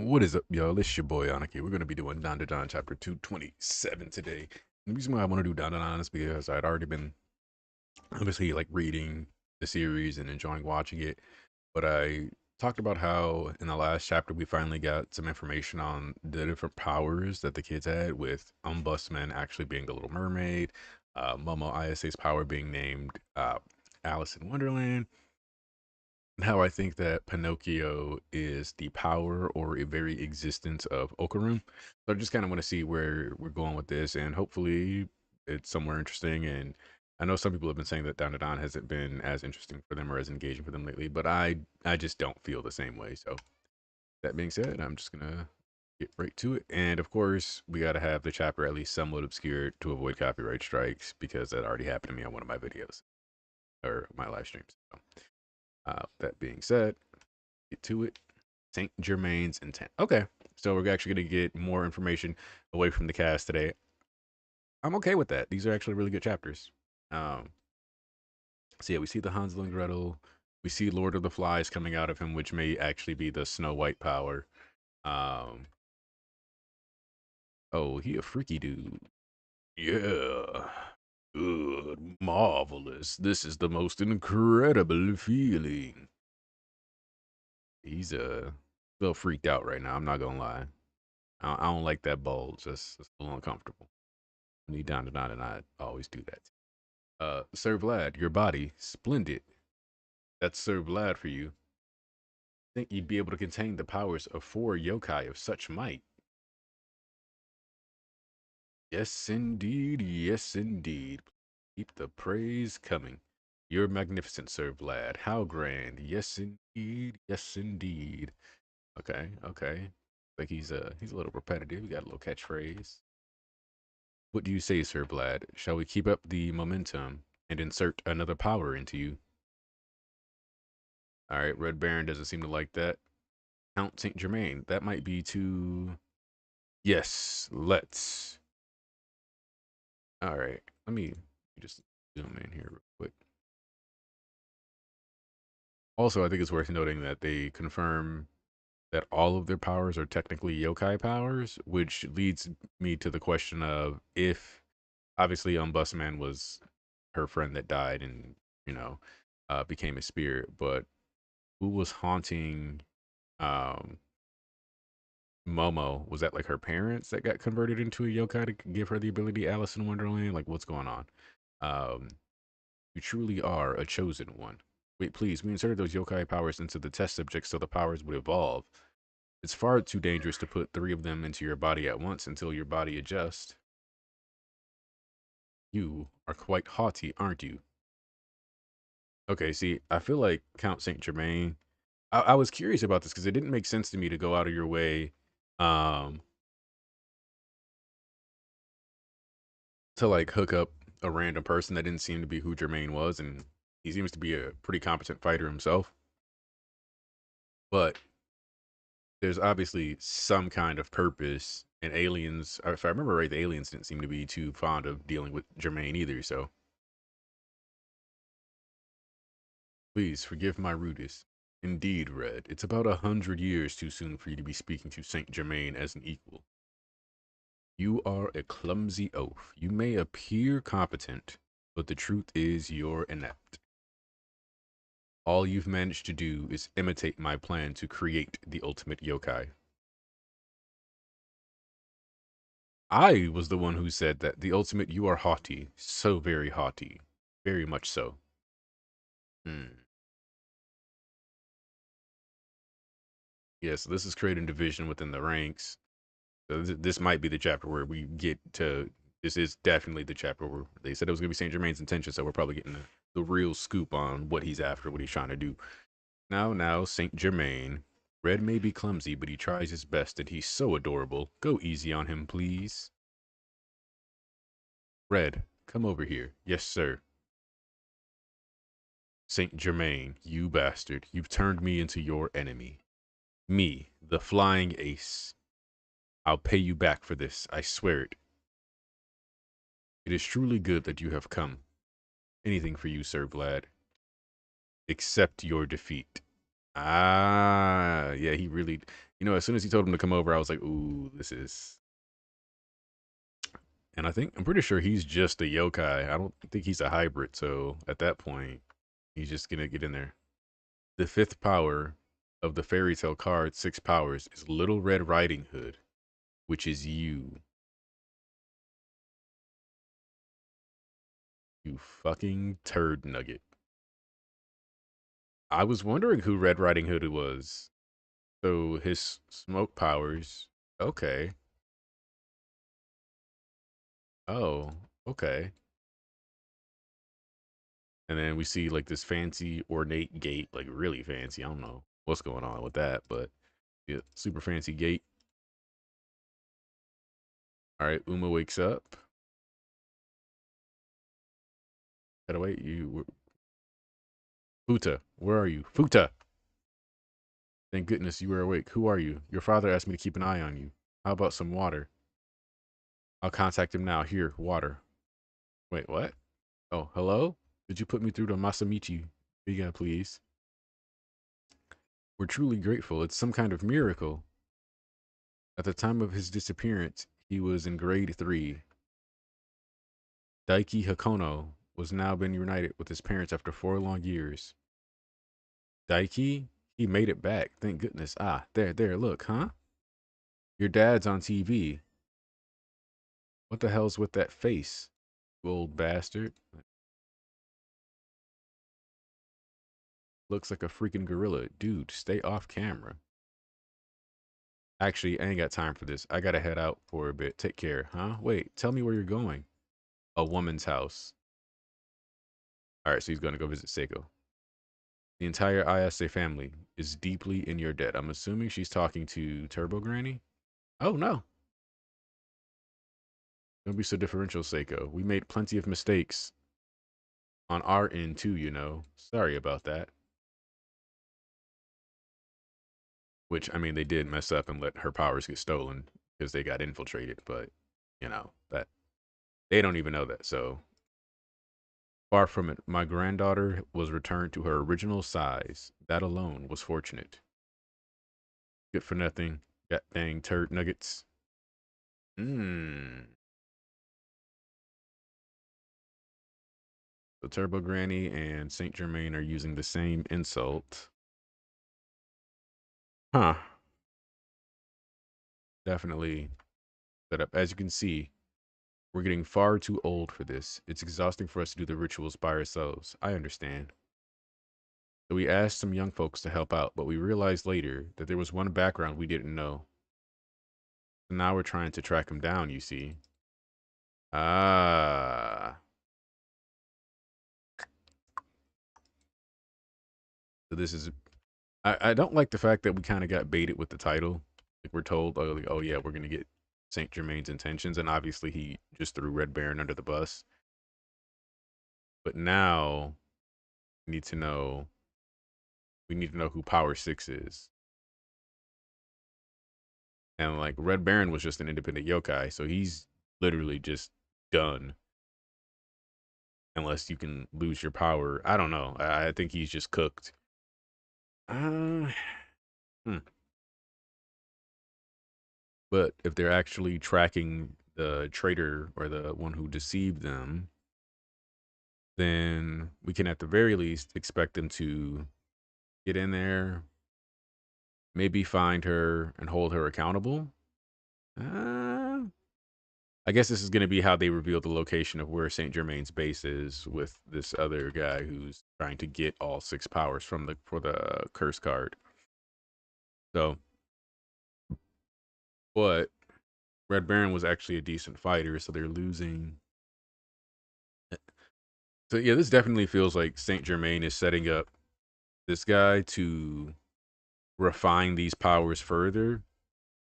What is up, y'all? It's your boy Anaki. We're going to be doing DandaDan chapter 227 today. The reason why I want to do DandaDan is because I'd already been obviously like reading the series and enjoying watching it. But I talked about how in the last chapter we finally got some information on the different powers that the kids had, with Umbusman actually being the Little Mermaid, Momo Isa's power being named Alice in Wonderland, and how I think that Pinocchio is the power or a very existence of Okarum. So I just kind of want to see where we're going with this, and hopefully it's somewhere interesting. And I know some people have been saying that Down to Dawn hasn't been as interesting for them or as engaging for them lately, but I just don't feel the same way. So that being said, I'm just gonna get right to it. And of course, we got to have the chapter at least somewhat obscured to avoid copyright strikes, because that already happened to me on one of my videos or my live streams. So, that being said, get to it. Saint Germain's intent. Okay, so we're actually going to get more information away from the cast today. I'm okay with that. These are actually really good chapters. Um, so yeah, we see the Hansel and Gretel. We see Lord of the Flies coming out of him, which may actually be the Snow White power. Um, oh, he a freaky dude. Yeah. Good, marvelous. This is the most incredible feeling. He's a little freaked out right now. I'm not gonna lie. I don't like that bulge. That's a little uncomfortable. Need down to nine, and I always do that. Sir Vlad, your body splendid. That's Sir Vlad for you. Think you'd be able to contain the powers of 4 yokai of such might? Yes, indeed. Yes, indeed. Keep the praise coming. You're magnificent, Sir Vlad. How grand. Yes, indeed. Yes, indeed. Okay, okay. Like he's a little repetitive. We got a little catchphrase. What do you say, Sir Vlad? Shall we keep up the momentum and insert another power into you? All right, Red Baron doesn't seem to like that. Count Saint Germain. That might be too. Yes, let's. All right, let me just zoom in here real quick. Also, I think it's worth noting that they confirm that all of their powers are technically yokai powers, which leads me to the question of, if obviously Umbusman was her friend that died and you know became a spirit, but who was haunting um Momo? Was that like her parents that got converted into a yokai to give her the ability Alice in Wonderland? Like, what's going on? Um, you truly are a chosen one. Wait, please, we inserted those yokai powers into the test subjects so the powers would evolve. It's far too dangerous to put 3 of them into your body at once until your body adjusts. You are quite haughty, aren't you? Okay, see, I feel like Count Saint Germain. I was curious about this because it didn't make sense to me to go out of your way um to like hook up a random person that didn't seem to be who Jermaine was, and he seems to be a pretty competent fighter himself. But there's obviously some kind of purpose, and aliens, if I remember right, the aliens didn't seem to be too fond of dealing with Jermaine either. So please forgive my rudeness. Indeed, Red, it's about 100 years too soon for you to be speaking to Saint Germain as an equal. You are a clumsy oaf. You may appear competent, but the truth is you're inept. All you've managed to do is imitate my plan to create the ultimate yokai. I was the one who said that the ultimate, you are haughty, so very haughty, very much so. Hmm. Yeah, so this is creating division within the ranks. So this might be the chapter where we get to. This is definitely the chapter where they said it was going to be Saint Germain's intention, so we're probably getting the real scoop on what he's after, what he's trying to do. Now, Saint Germain. Red may be clumsy, but he tries his best, and he's so adorable. Go easy on him, please. Red, come over here. Yes, sir. Saint Germain, you bastard. You've turned me into your enemy. Me, the flying ace. I'll pay you back for this. I swear it. It is truly good that you have come. Anything for you, Sir Vlad. Accept your defeat. Ah, Yeah, he really, as soon as he told him to come over, I was like, ooh, this is. And I'm pretty sure he's just a yokai. I don't think he's a hybrid. So at that point, he's just gonna get in there. The fifth power of the fairy tale card, six powers, is Little Red Riding Hood, which is you. You fucking turd nugget. I was wondering who Red Riding Hood was. So his smoke powers. Okay. Oh, okay. And then we see like this fancy ornate gate, like really fancy. I don't know what's going on with that, but yeah, super fancy gate. All right, Uma wakes up. By the way, Futa, where are you? Futa! Thank goodness you were awake. Who are you? Your father asked me to keep an eye on you. How about some water? I'll contact him now. Here, water. Wait, what? Oh, hello? Did you put me through to Masamichi? Biga, please. We're truly grateful. It's some kind of miracle. At the time of his disappearance, he was in grade 3. Daiki Hakono was now been reunited with his parents after 4 long years. Daiki? He made it back. Thank goodness. Ah, there, look, huh? Your dad's on TV. What the hell's with that face, you old bastard? Looks like a freaking gorilla. Dude, stay off camera. Actually, I ain't got time for this. I gotta head out for a bit. Take care, huh? Wait, tell me where you're going. A woman's house. All right, so he's gonna go visit Seiko. The entire Ayase family is deeply in your debt. I'm assuming she's talking to Turbo Granny. Oh no. Don't be so differential, Seiko. We made plenty of mistakes on our end too. Sorry about that. Which, I mean, they did mess up and let her powers get stolen because they got infiltrated, but, that they don't even know that. So, far from it, my granddaughter was returned to her original size. That alone was fortunate. Good for nothing. God dang turd nuggets. Mmm. So, Turbo Granny and Saint Germain are using the same insult. Huh. Definitely set up. As you can see, we're getting far too old for this. It's exhausting for us to do the rituals by ourselves. I understand. So we asked some young folks to help out, but we realized later that there was one background we didn't know. So now we're trying to track him down, you see. Ah. So this is... I don't like the fact that we kind of got baited with the title. Like we're told, oh, like, oh yeah, we're going to get Saint Germain's intentions. And obviously he just threw Red Baron under the bus. But now we need to know... We need to know who Power 6 is. And like Red Baron was just an independent yokai, so he's literally just done unless you can lose your power. I don't know. I think he's just cooked. Uh, hmm. But if they're actually tracking the traitor or the one who deceived them, then we can at the very least expect them to get in there, maybe find her and hold her accountable. Uh, I guess this is going to be how they reveal the location of where Saint Germain's base is with this other guy who's trying to get all 6 powers for the curse card. So, but Red Baron was actually a decent fighter, so they're losing. So yeah, this definitely feels like Saint Germain is setting up this guy to refine these powers further,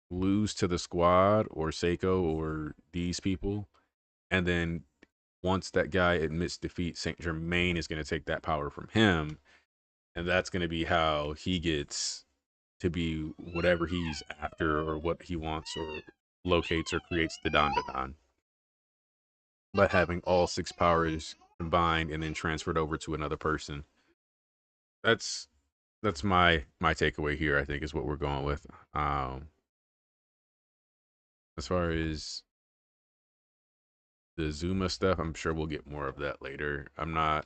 lose to the squad or Seiko or these people, and then once that guy admits defeat, Saint Germain is going to take that power from him, and that's going to be how he gets to be whatever he's after or what he wants or locates or creates the DandaDan by having all 6 powers combined and then transferred over to another person. That's that's my takeaway here. I think is what we're going with. Um, as far as the Zuma stuff, I'm sure we'll get more of that later. I'm not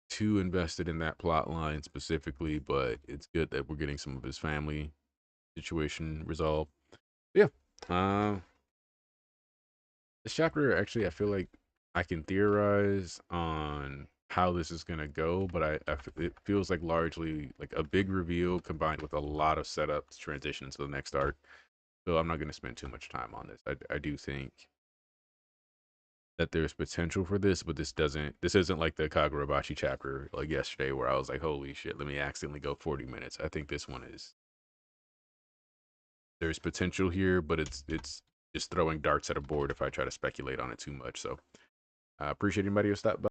too invested in that plot line specifically, but it's good that we're getting some of his family situation resolved. Yeah. Uh, this chapter actually, I feel like I can theorize on how this is gonna go, but it feels like largely like a big reveal combined with a lot of setup to transition to the next arc. So I'm not gonna spend too much time on this. I do think that there's potential for this, but this isn't like the Kagurabashi chapter like yesterday where I was like, holy shit, let me accidentally go 40 minutes. I think this one is there's potential here, but it's just throwing darts at a board if I try to speculate on it too much. So I appreciate anybody who stopped by.